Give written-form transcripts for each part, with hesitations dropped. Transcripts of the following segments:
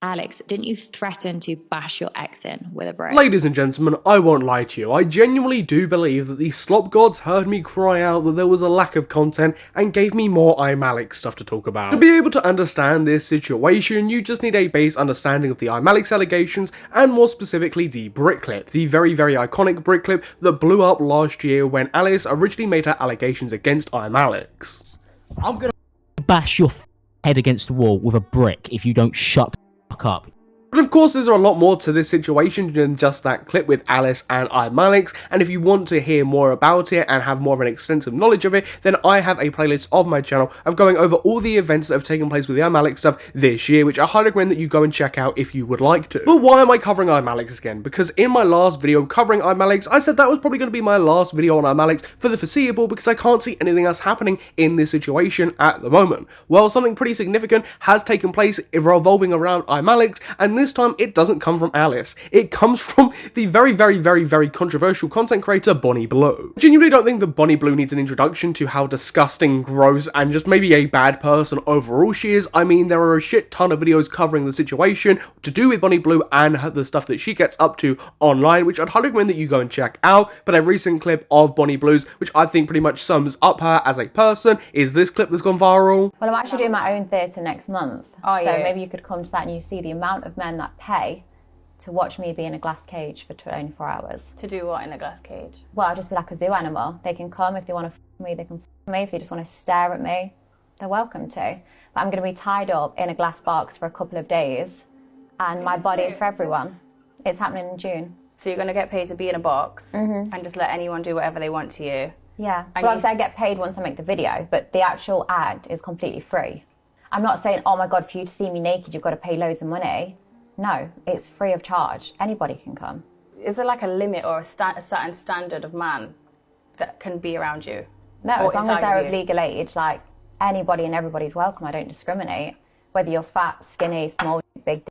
Alex, didn't you threaten to bash your ex in with a brick? Ladies and gentlemen, I won't lie to you, I genuinely do believe that the slop gods heard me cry out that there was a lack of content and gave me more ImAllexx stuff to talk about. To be able to understand this situation, you just need a base understanding of the ImAllexx allegations, and more specifically the brick clip, the very iconic brick clip that blew up last year when Alice originally made her allegations against ImAllexx. I'm gonna bash your head against the wall with a brick if you don't shut the fuck up. But of course, there's a lot more to this situation than just that clip with Alice and ImAllexx, and if you want to hear more about it and have more of an extensive knowledge of it, then I have a playlist of my channel of going over all the events that have taken place with the ImAllexx stuff this year, which I highly recommend that you go and check out if you would like to. But why am I covering ImAllexx again? Because in my last video covering ImAllexx, I said that was probably going to be my last video on ImAllexx for the foreseeable because I can't see anything else happening in this situation at the moment. Well, something pretty significant has taken place revolving around ImAllexx, and this time it doesn't come from Alice. It comes from the very controversial content creator Bonnie Blue. I genuinely don't think that Bonnie Blue needs an introduction to how disgusting, gross, and just maybe a bad person overall she is. I mean, there are a shit ton of videos covering the situation to do with Bonnie Blue and the stuff that she gets up to online, which I'd highly recommend that you go and check out. But a recent clip of Bonnie Blue's, which I think pretty much sums up her as a person, is this clip that's gone viral. Well, I'm actually doing my own theatre next month. So maybe you could come to that and you see the amount of men that pay to watch me be in a glass cage for 24 hours. To do what in a glass cage? Well, I'll just be like a zoo animal. They can come if they want to f me, they can f me. If they just want to stare at me, they're welcome to. But I'm going to be tied up in a glass box for a couple of days, and my body is for everyone. It's happening in June. So you're going to get paid to be in a box and just let anyone do whatever they want to you? Yeah. Well, obviously I get paid once I make the video, but the actual act is completely free. I'm not saying, oh my God, for you to see me naked, you've got to pay loads of money. No, it's free of charge. Anybody can come. Is there like a limit or a certain standard of man that can be around you? No, as long as they're of legal age, like anybody and everybody's welcome. I don't discriminate. Whether you're fat, skinny, small, big,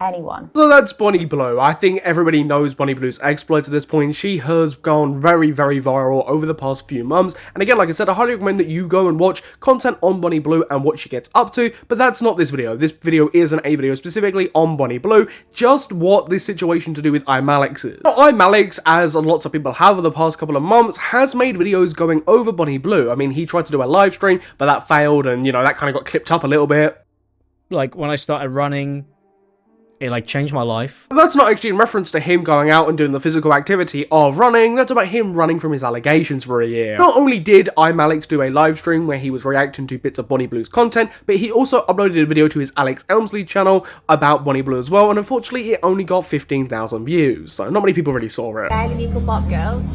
anyone. So that's Bonnie Blue. I think everybody knows Bonnie Blue's exploits at this point. She has gone very viral over the past few months. And again, like I said, I highly recommend that you go and watch content on Bonnie Blue and what she gets up to. But that's not this video. This video isn't a video specifically on Bonnie Blue, just what this situation to do with ImAllexx is. Now, ImAllexx, as lots of people have over the past couple of months, has made videos going over Bonnie Blue. I mean, he tried to do a live stream, but that failed, and you know, that kind of got clipped up a little bit. Like, when I started running, it like changed my life. That's not actually in reference to him going out and doing the physical activity of running, that's about him running from his allegations for a year. Not only did ImAllexx do a live stream where he was reacting to bits of Bonnie Blue's content, but he also uploaded a video to his Alex Elmsley channel about Bonnie Blue as well, and unfortunately it only got 15,000 views, so not many people really saw it. Barely legal bot girls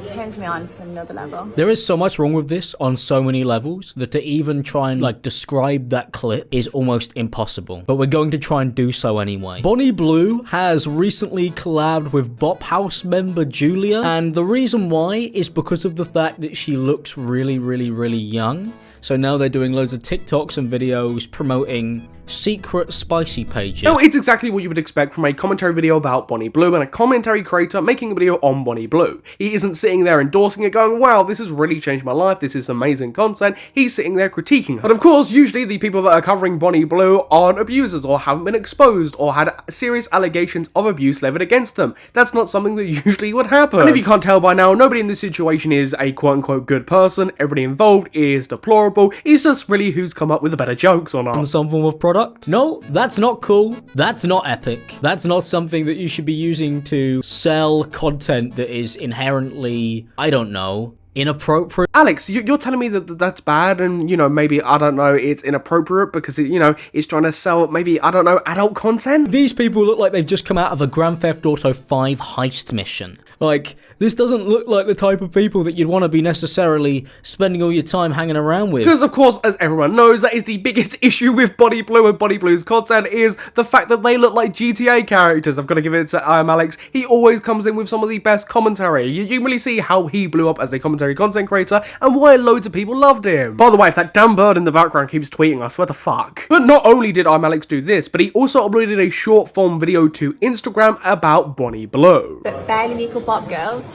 turns me on to another level. There is so much wrong with this on so many levels that to even try and like describe that clip is almost impossible. But we're going to try and do so anyway. Bonnie Blue has recently collabed with Bop House member Julia, and the reason why is because of the fact that she looks really young. So now they're doing loads of TikToks and videos promoting secret spicy pages. No, it's exactly what you would expect from a commentary video about Bonnie Blue and a commentary creator making a video on Bonnie Blue. He isn't sitting there endorsing it going, wow, this has really changed my life, this is amazing content. He's sitting there critiquing her. But of course, usually the people that are covering Bonnie Blue aren't abusers or haven't been exposed or had serious allegations of abuse levied against them. That's not something that usually would happen. And if you can't tell by now, nobody in this situation is a quote-unquote good person. Everybody involved is deplorable. It's just really who's come up with the better jokes or not. Some form of product? No, that's not cool. That's not epic. That's not something that you should be using to sell content that is inherently, I don't know, inappropriate. Alex, you're telling me that that's bad and, you know, maybe, I don't know, it's inappropriate because, it, you know, it's trying to sell maybe, I don't know, adult content? These people look like they've just come out of a Grand Theft Auto 5 heist mission. Like, this doesn't look like the type of people that you'd want to be necessarily spending all your time hanging around with. Because, of course, as everyone knows, that is the biggest issue with Bonnie Blue and Bonnie Blue's content is the fact that they look like GTA characters. I've got to give it to ImAllexx. He always comes in with some of the best commentary. You can really see how he blew up as a commentary content creator and why loads of people loved him. By the way, if that damn bird in the background keeps tweeting, I swear to fuck. But not only did ImAllexx do this, but he also uploaded a short form video to Instagram about Bonnie Blue. But barely legal bot girls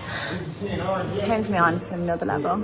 turns me on to another level.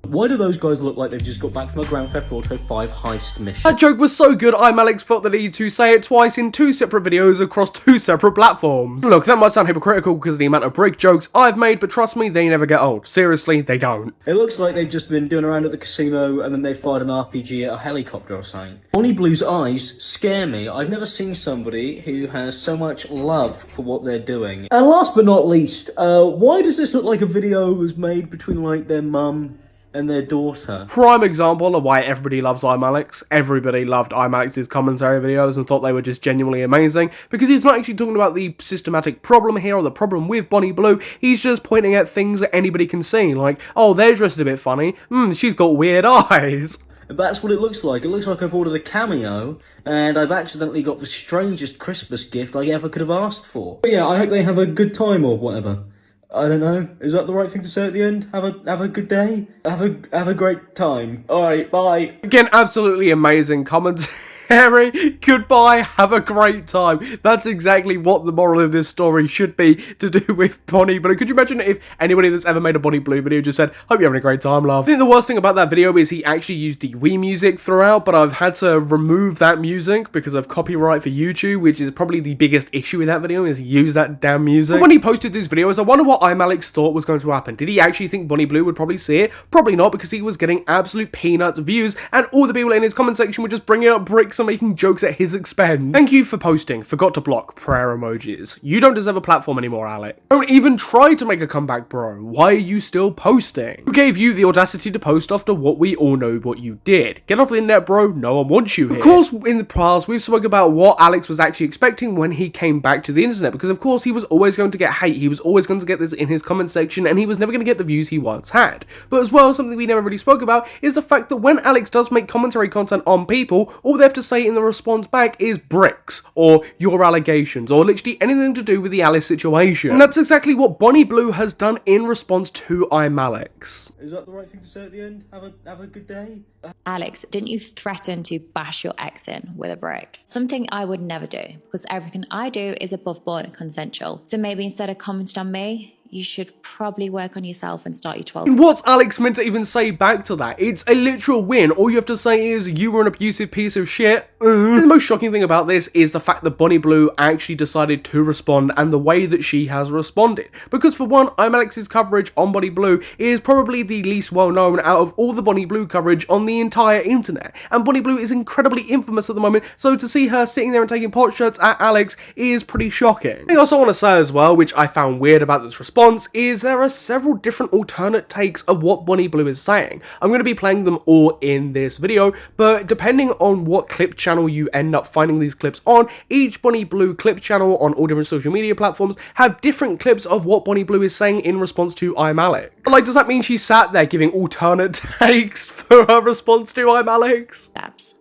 Why do those guys look like they've just got back from a Grand Theft Auto 5 heist mission? That joke was so good, ImAllexx felt the need to say it twice in 2 separate videos across 2 separate platforms. Look, that might sound hypocritical because of the amount of brick jokes I've made, but trust me, they never get old. Seriously, they don't. It looks like they've just been doing around at the casino and then they fired an RPG at a helicopter or something. Bonnie Blue's eyes scare me. I've never seen somebody who has so much love for what they're doing. And last but not least, why does this look like a video was made between like their mum and their daughter? Prime example of why everybody loves ImAllexx. Everybody loved ImAllexx's commentary videos and thought they were just genuinely amazing, because he's not actually talking about the systematic problem here or the problem with Bonnie Blue. He's just pointing at things that anybody can see, like, oh, they're dressed a bit funny, she's got weird eyes. That's what it looks like. It looks like I've ordered a cameo, and I've accidentally got the strangest Christmas gift I ever could have asked for. But yeah, I hope they have a good time or whatever. I don't know. Is that the right thing to say at the end? Have a good day. Have a great time. All right, bye. Again, absolutely amazing commentary. Goodbye. Have a great time. That's exactly what the moral of this story should be, to do with Bonnie Blue. Could you imagine if anybody that's ever made a Bonnie Blue video just said, "Hope you're having a great time, love"? I think the worst thing about that video is he actually used the Wii music throughout, but I've had to remove that music because of copyright for YouTube, which is probably the biggest issue with that video, is he used that damn music. But when he posted this video, I wonder what ImAllexx thought was going to happen. Did he actually think Bonnie Blue would probably see it? Probably not, because he was getting absolute peanuts views, and all the people in his comment section were just bringing up bricks and making jokes at his expense. Thank you for posting. Forgot to block. Prayer emojis. You don't deserve a platform anymore, Alex. Don't even try to make a comeback, bro. Why are you still posting? Who gave you the audacity to post after what we all know what you did? Get off the internet, bro. No one wants you here. Of course, in the past, we've spoken about what Alex was actually expecting when he came back to the internet, because of course he was always going to get hate. He was always going to get this in his comment section, and he was never going to get the views he once had. But as well, something we never really spoke about is the fact that when Alex does make commentary content on people, all they have to say in the response back is bricks, or your allegations, or literally anything to do with the Alice situation. And that's exactly what Bonnie Blue has done in response to ImAllexx. Is that the right thing to say at the end? Have a good day. Alex, didn't you threaten to bash your ex in with a brick? Something I would never do, because everything I do is above board and consensual. So maybe instead of commenting on me, you should probably work on yourself and start your 12 steps. What's Alex meant to even say back to that? It's a literal win. All you have to say is, you were an abusive piece of shit. The most shocking thing about this is the fact that Bonnie Blue actually decided to respond, and the way that she has responded. Because for one, ImAllexx's coverage on Bonnie Blue is probably the least well known out of all the Bonnie Blue coverage on the entire internet. And Bonnie Blue is incredibly infamous at the moment, so to see her sitting there and taking pot shots at Alex is pretty shocking. I also want to say as well, which I found weird about this response, is there are several different alternate takes of what Bonnie Blue is saying. I'm going to be playing them all in this video, but depending on what clip channel you end up finding these clips on, each Bonnie Blue clip channel on all different social media platforms have different clips of what Bonnie Blue is saying in response to ImAllexx. Like, does that mean she sat there giving alternate takes for her response to ImAllexx?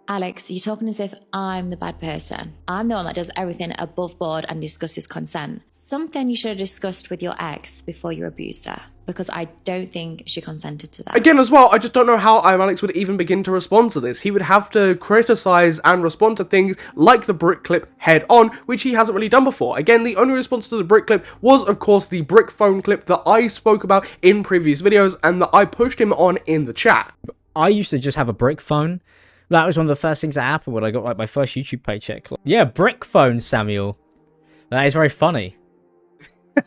Alex, you're talking as if I'm the bad person. I'm the one that does everything above board and discusses consent. Something you should have discussed with your ex before you abused her, because I don't think she consented to that. Again, as well, I just don't know how ImAllexx would even begin to respond to this. He would have to criticize and respond to things like the brick clip head on, which he hasn't really done before. Again, the only response to the brick clip was, of course, the brick phone clip that I spoke about in previous videos and that I pushed him on in the chat. I used to just have a brick phone. That was one of the first things that happened when I got like my first YouTube paycheck. Yeah, brick phone, Samuel. That is very funny.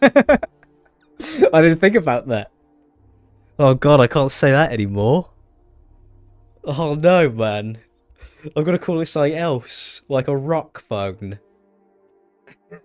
I didn't think about that. Oh god, I can't say that anymore. Oh no, man. I'm gonna call it something else, like a rock phone.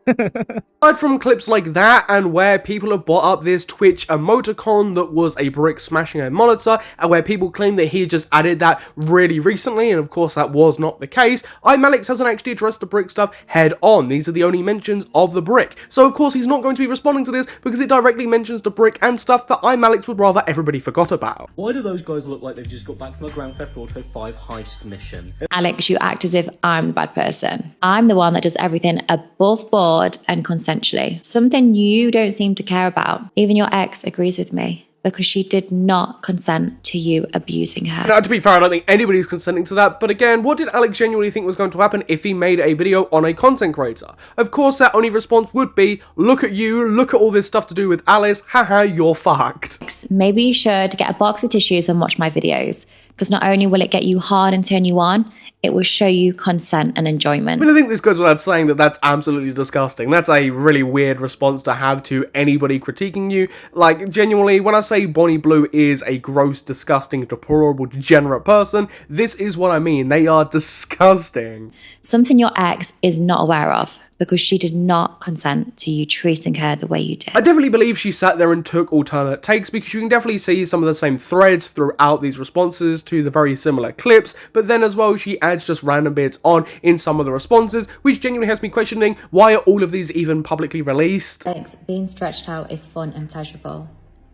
Aside from clips like that, and where people have brought up this Twitch emoticon that was a brick smashing a monitor, and where people claim that he just added that really recently, and of course that was not the case, ImAllexx hasn't actually addressed the brick stuff head on. These are the only mentions of the brick. So of course he's not going to be responding to this because it directly mentions the brick and stuff that ImAllexx would rather everybody forgot about. Why do those guys look like they've just got back from a Grand Theft Auto 5 heist mission? Alex, you act as if I'm the bad person. I'm the one that does everything above board and consensually. Something you don't seem to care about. Even your ex agrees with me. because she did not consent to you abusing her. Now, to be fair, I don't think anybody's consenting to that, but again, what did Alex genuinely think was going to happen if he made a video on a content creator? Of course, their only response would be, look at you, look at all this stuff to do with Alice, haha, you're fucked. Maybe you should get a box of tissues and watch my videos, because not only will it get you hard and turn you on, it will show you consent and enjoyment. I mean, I think this goes without saying that that's absolutely disgusting. That's a really weird response to have to anybody critiquing you. Like, genuinely, when I say Bonnie Blue is a gross, disgusting, deplorable, degenerate person, this is what I mean. They are disgusting. Something your ex is not aware of, because she did not consent to you treating her the way you did. I definitely believe she sat there and took alternate takes, because you can definitely see some of the same threads throughout these responses to the very similar clips, but then as well she adds just random bits on in some of the responses, which genuinely has me questioning, why are all of these even publicly released? Alex, being stretched out is fun and pleasurable.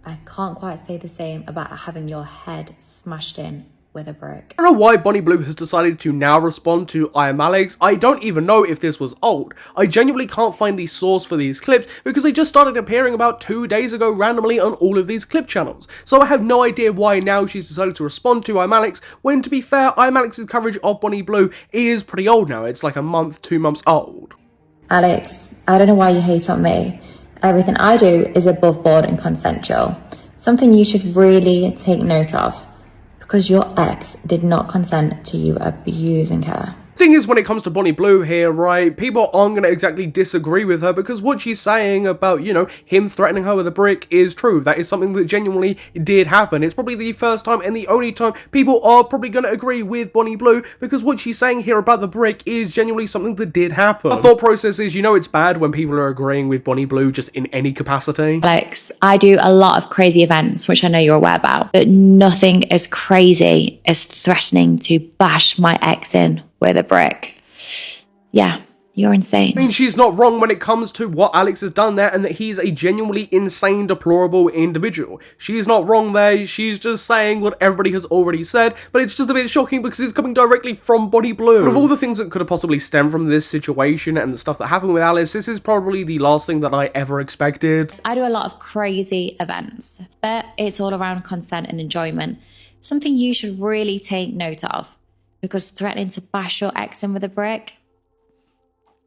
I can't quite say the same about having your head smashed in with a brick. I don't know why Bonnie Blue has decided to now respond to ImAllexx. I don't even know if this was old. I genuinely can't find the source for these clips because they just started appearing about 2 days ago randomly on all of these clip channels. So I have no idea why now she's decided to respond to ImAllexx when, to be fair, ImAllexx's coverage of Bonnie Blue is pretty old now. It's like a month, 2 months old. Alex, I don't know why you hate on me. Everything I do is above board and consensual. Something you should really take note of, because your ex did not consent to you abusing her. Thing is, when it comes to Bonnie Blue here, right, people aren't going to exactly disagree with her because what she's saying about, you know, him threatening her with a brick is true. That is something that genuinely did happen. It's probably the first time and the only time people are probably going to agree with Bonnie Blue because what she's saying here about the brick is genuinely something that did happen. The thought process is, you know, it's bad when people are agreeing with Bonnie Blue just in any capacity. Alex, I do a lot of crazy events, which I know you're aware about, but nothing as crazy as threatening to bash my ex in with a brick. Yeah, you're insane. I mean, she's not wrong when it comes to what Alex has done there and that he's a genuinely insane, deplorable individual. She's not wrong there, she's just saying what everybody has already said, but it's just a bit shocking because it's coming directly from Bonnie Blue. But of all the things that could have possibly stemmed from this situation and the stuff that happened with Alice, this is probably the last thing that I ever expected. I do a lot of crazy events, but it's all around consent and enjoyment. Something you should really take note of. Because threatening to bash your ex in with a brick,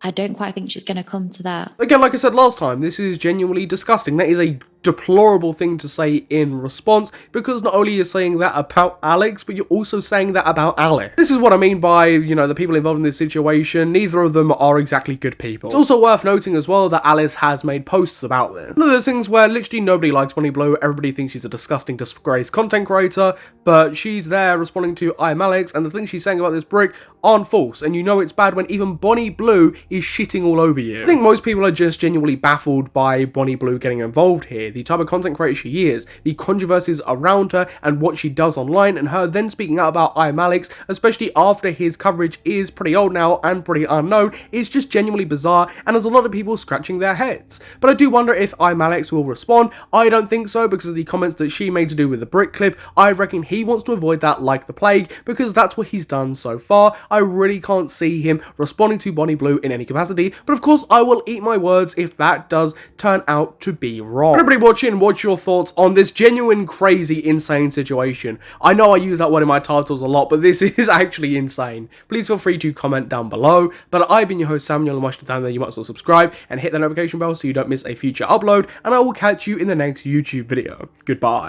I don't quite think she's going to come to that. Again, like I said last time, this is genuinely disgusting. That is a deplorable thing to say in response, because not only are you saying that about Alex, but you're also saying that about Alice. This is what I mean by, you know, the people involved in this situation, neither of them are exactly good people. It's also worth noting as well that Alice has made posts about this. One of those things where literally nobody likes Bonnie Blue, everybody thinks she's a disgusting, disgraced content creator, but she's there responding to ImAllexx, and the things she's saying about this brick aren't false, and you know it's bad when even Bonnie Blue is shitting all over you. I think most people are just genuinely baffled by Bonnie Blue getting involved here, the type of content creator she is, the controversies around her and what she does online, and her then speaking out about ImAllexx, especially after his coverage is pretty old now and pretty unknown, is just genuinely bizarre and has a lot of people scratching their heads. But I do wonder if ImAllexx will respond. I don't think so because of the comments that she made to do with the brick clip. I reckon he wants to avoid that like the plague because that's what he's done so far. I really can't see him responding to Bonnie Blue in any capacity, but of course I will eat my words if that does turn out to be wrong. Everybody watching, what's your thoughts on this genuine, crazy, insane situation? I know I use that word in my titles a lot, but this is actually insane. Please feel free to comment down below. But I've been your host Samuel, and watch the time there you might as well subscribe and hit the notification bell so you don't miss a future upload, and I will catch you in the next YouTube video. Goodbye.